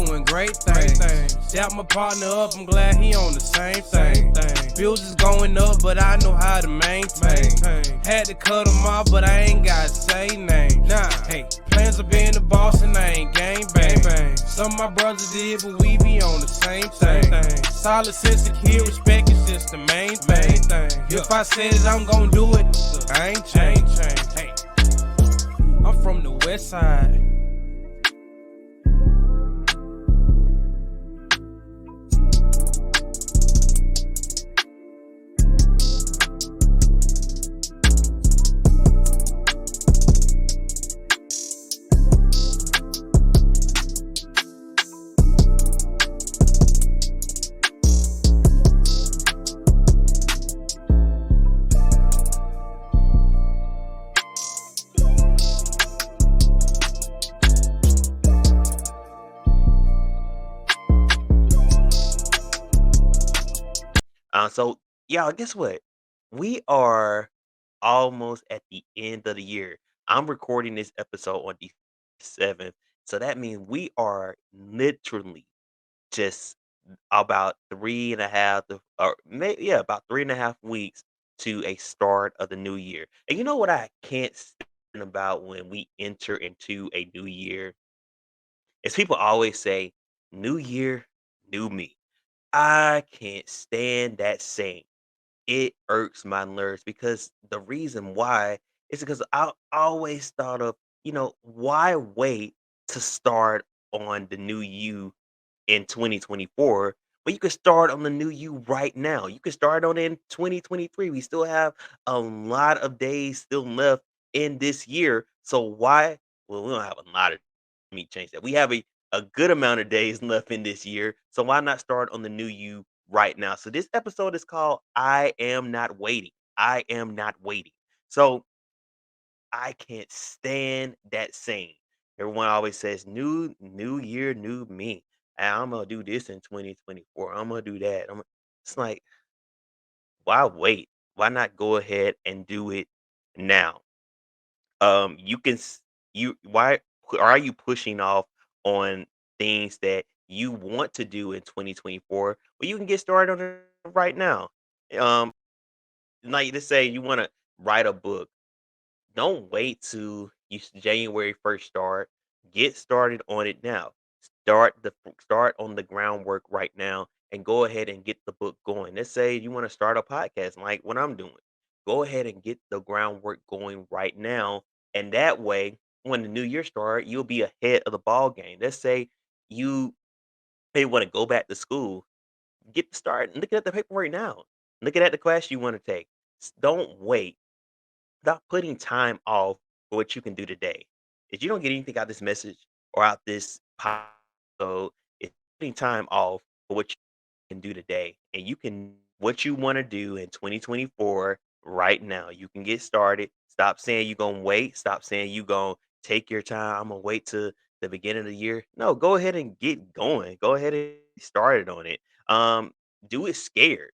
doing great things. Dap my partner up, I'm glad he on the same thing. Bills is going up, but I know how to maintain. Had to cut him off, but I ain't got to say name. Nah, hey, plans of being the boss and I ain't gang bang. Some of my brothers did, but we be on the same thing. Solid sense of kid, respect is just the main thing. If I said it, I'm gon' do it. I ain't changed. Hey, I'm from the west side. So y'all, guess what? We are almost at the end of the year. I'm recording this episode on the 7th. So that means we are literally just about 3.5 or maybe yeah, about 3.5 weeks to a start of the new year. And you know what I can't stand about when we enter into a new year is people always say, "New year, new me." I can't stand that saying. It irks my nerves because the reason why is because I always thought of, why wait to start on the new you in 2024, but you could start on the new you right now. You could start on it in 2023. We still have a lot of days still left in this year. So why? Well, we don't have a lot of let me change that. We have a good amount of days left in this year. So why not start on the new you right now? So this episode is called I Am Not Waiting. I am not waiting. So I can't stand that saying. Everyone always says, new year, new me. And I'm gonna do this in 2024. I'm gonna do that. It's like, why wait? Why not go ahead and do it now? You can you why are you pushing off on things that you want to do in 2024? Well, you can get started on it right now. Um, like let's say you want to write a book. Don't wait to January 1st start. Get started on it now. Start on the groundwork right now and go ahead and get the book going. Let's say you want to start a podcast like what I'm doing. Go ahead and get the groundwork going right now. And that way, when the new year starts, you'll be ahead of the ball game. Let's say you may want to go back to school. Get started looking at the paperwork now. Looking at the class you want to take. Don't wait. Stop putting time off for what you can do today. If you don't get anything out this message or out this podcast, it's putting time off for what you can do today. And you can what you want to do in 2024 right now. You can get started. Stop saying you're gonna wait. Stop saying you're gonna take your time. I'm gonna wait to the beginning of the year. No, go ahead and get going. Go ahead and get started on it. Um, do it scared.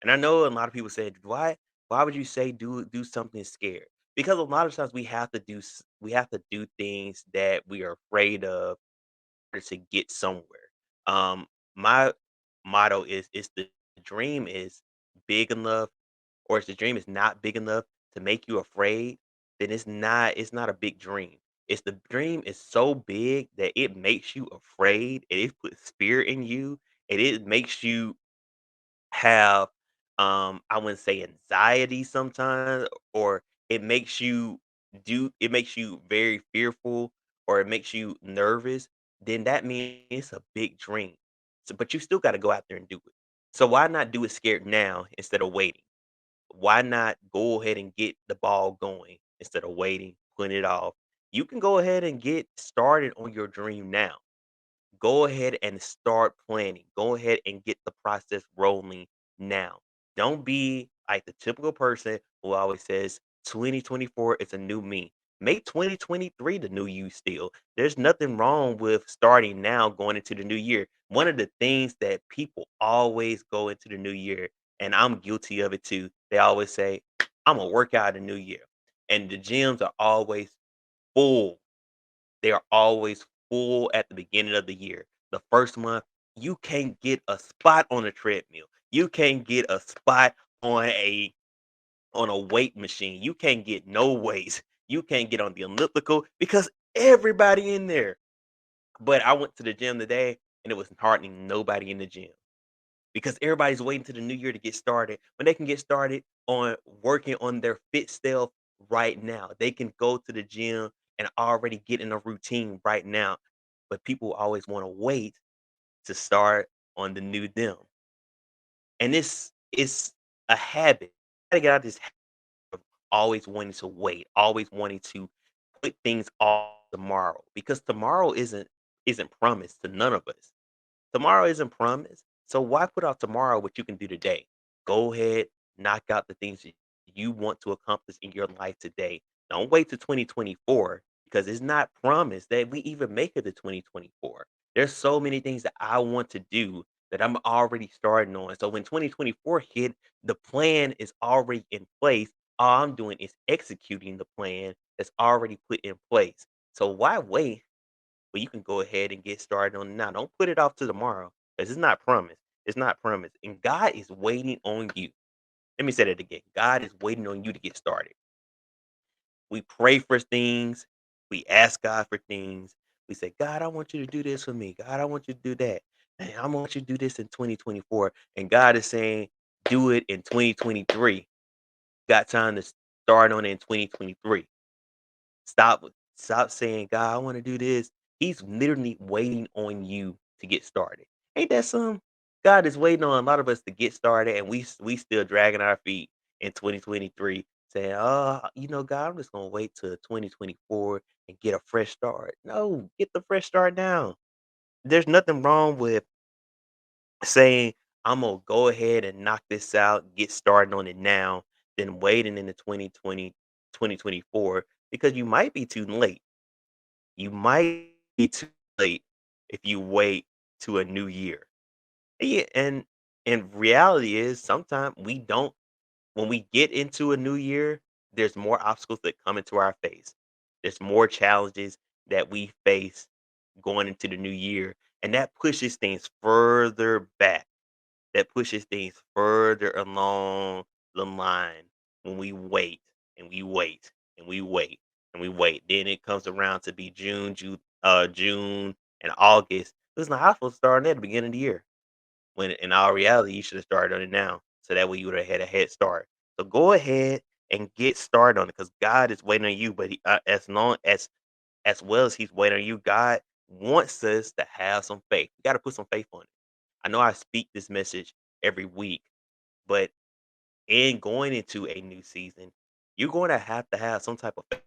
And I know a lot of people say, Why would you say do something scared?" Because a lot of times we have to do things that we are afraid of in order to get somewhere. My motto is the dream is big enough, or if the dream is not big enough to make you afraid, then it's not a big dream. It's the dream is so big that it makes you afraid, and it puts fear in you, and it makes you have, I wouldn't say anxiety sometimes, or it makes you very fearful, or it makes you nervous, then that means it's a big dream. So, but you still got to go out there and do it. So why not do it scared now instead of waiting? Why not go ahead and get the ball going instead of waiting, putting it off? You can go ahead and get started on your dream now. Go ahead and start planning. Go ahead and get the process rolling now. Don't be like the typical person who always says 2024 is a new me. Make 2023 the new you still. There's nothing wrong with starting now going into the new year. One of the things that people always go into the new year, and I'm guilty of it too, they always say, I'm gonna work out in the new year. And the gyms are always full. They are always full at the beginning of the year. the first month, you can't get a spot on a treadmill. You can't get a spot on a weight machine. You can't get no weights. You can't get on the elliptical because everybody in there. But I went to the gym today and it was hardly nobody in the gym because everybody's waiting to the new year to get started. When they can get started on working on their fit self right now, they can go to the gym and already get in a routine right now. But people always want to wait to start on the new them. And this is a habit. I gotta get out of this habit of always wanting to wait, always wanting to put things off tomorrow because tomorrow isn't promised to none of us. Tomorrow isn't promised. So why put off tomorrow what you can do today? Go ahead, knock out the things that you want to accomplish in your life today. Don't wait to 2024 because it's not promised that we even make it to 2024. There's so many things that I want to do that I'm already starting on. So when 2024 hit, the plan is already in place. All I'm doing is executing the plan that's already put in place. So why wait? But you can go ahead and get started on it now. Don't put it off to tomorrow because it's not promised. It's not promised. And God is waiting on you. Let me say that again. God is waiting on you to get started. We pray for things. We ask God for things. We say, God, I want you to do this for me. God, I want you to do that. And I want you to do this in 2024. And God is saying, do it in 2023. Got time to start on it in 2023. Stop saying, "God, I wanna do this." He's literally waiting on you to get started. Ain't that some? God is waiting on a lot of us to get started, and we still dragging our feet in 2023 saying, "Oh, God, I'm just gonna wait till 2024 and get a fresh start." No, get the fresh start now. There's nothing wrong with saying, "I'm gonna go ahead and knock this out, get started on it now," than waiting into 2024 because you might be too late. You might be too late if you wait to a new year. Yeah, and reality is sometimes we don't when we get into a new year, there's more obstacles that come into our face. There's more challenges that we face going into the new year, and that pushes things further back. That pushes things further along the line when we wait and we wait and we wait and we wait. Then it comes around to be June and August. It's like I supposed to start at the beginning of the year. When in all reality, you should have started on it now. So that way you would have had a head start. So go ahead and get started on it because God is waiting on you. But as well as He's waiting on you, God wants us to have some faith. You got to put some faith on it. I know I speak this message every week, but in going into a new season, you're going to have some type of faith.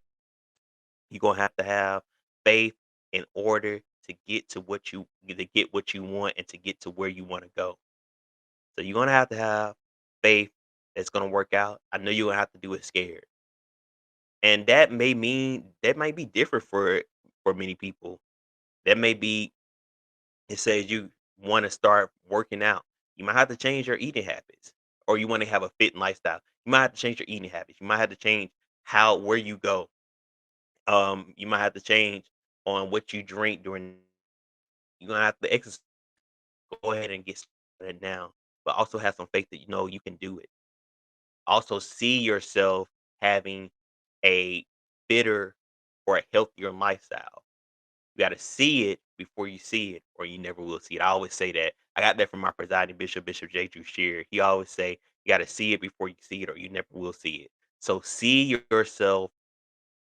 You're going to have faith in order to get what you want and to get to where you want to go. So you're going to have faith that's going to work out. I know you're going to have to do it scared. And that might be different for many people. That may be it says you want to start working out. You might have to change your eating habits, or you want to have a fit lifestyle. You might have to change your eating habits. You might have to change how where you go. You might have to change on what you drink during. You're gonna have to exercise. Go ahead and get started now, but also have some faith that you know you can do it. Also, see yourself having a fitter or a healthier lifestyle. You gotta see it before you see it, or you never will see it. I always say that. I got that from my presiding bishop, Bishop J. Drew Shear. He always say, you gotta see it before you see it, or you never will see it. So see yourself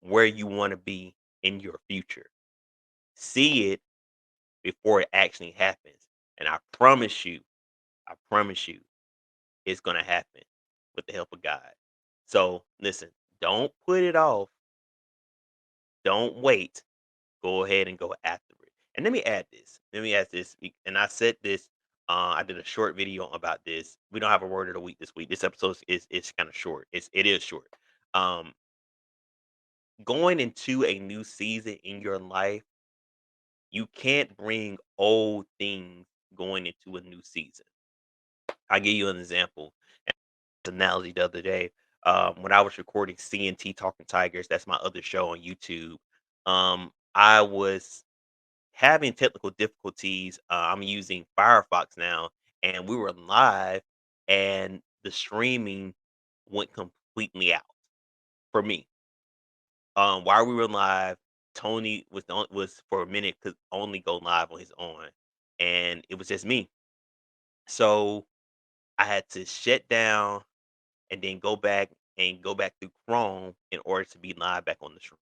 where you want to be in your future. See it before it actually happens. And I promise you, it's gonna happen with the help of God. So listen, don't put it off. Don't wait. Go ahead and go after it. And let me add this. Let me add this. And I said this. I did a short video about this. We don't have a word of the week this week. This episode is kind of short. It is short. Um, Going into a new season in your life, you can't bring old things going into a new season. I'll give you an example. Analogy the other day. When I was recording CNT Talking Tigers, that's my other show on YouTube. I was having technical difficulties. I'm using Firefox now, and we were live, and the streaming went completely out for me. While we were live, Tony was for a minute could only go live on his own, and it was just me. So I had to shut down and then go back through Chrome in order to be live back on the stream.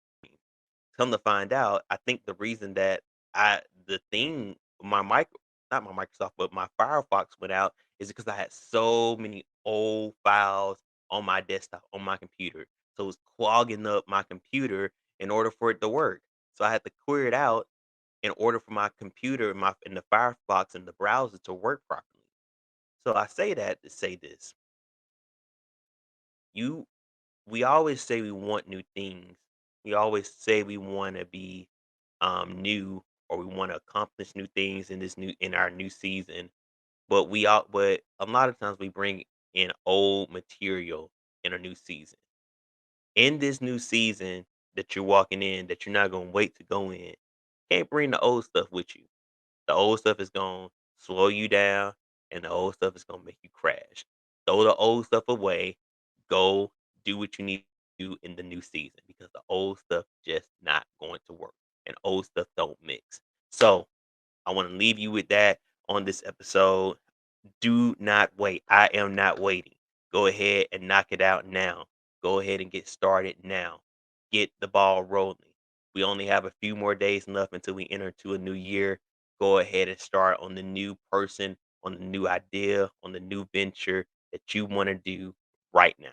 Come to find out, I think the reason that I the thing my mic not my Microsoft, but my Firefox went out is because I had so many old files on my desktop, on my computer. So it was clogging up my computer in order for it to work. So I had to clear it out in order for my computer and the Firefox and the browser to work properly. So I say that to say this. You we always say we want new things. We always say we want to be new, or we want to accomplish new things in our new season. But a lot of times we bring in old material in a new season. In this new season that you're walking in, that you're not gonna wait to go in, can't bring the old stuff with you. The old stuff is gonna slow you down, and the old stuff is gonna make you crash. Throw the old stuff away. Go do what you need to do in the new season, because the old stuff just not going to work, and old stuff don't mix. So I want to leave you with that on this episode. Do not wait. I am not waiting. Go ahead and knock it out now. Go ahead and get started now. Get the ball rolling. We only have a few more days left until we enter into a new year. Go ahead and start on the new person, on the new idea, on the new venture that you want to do right now.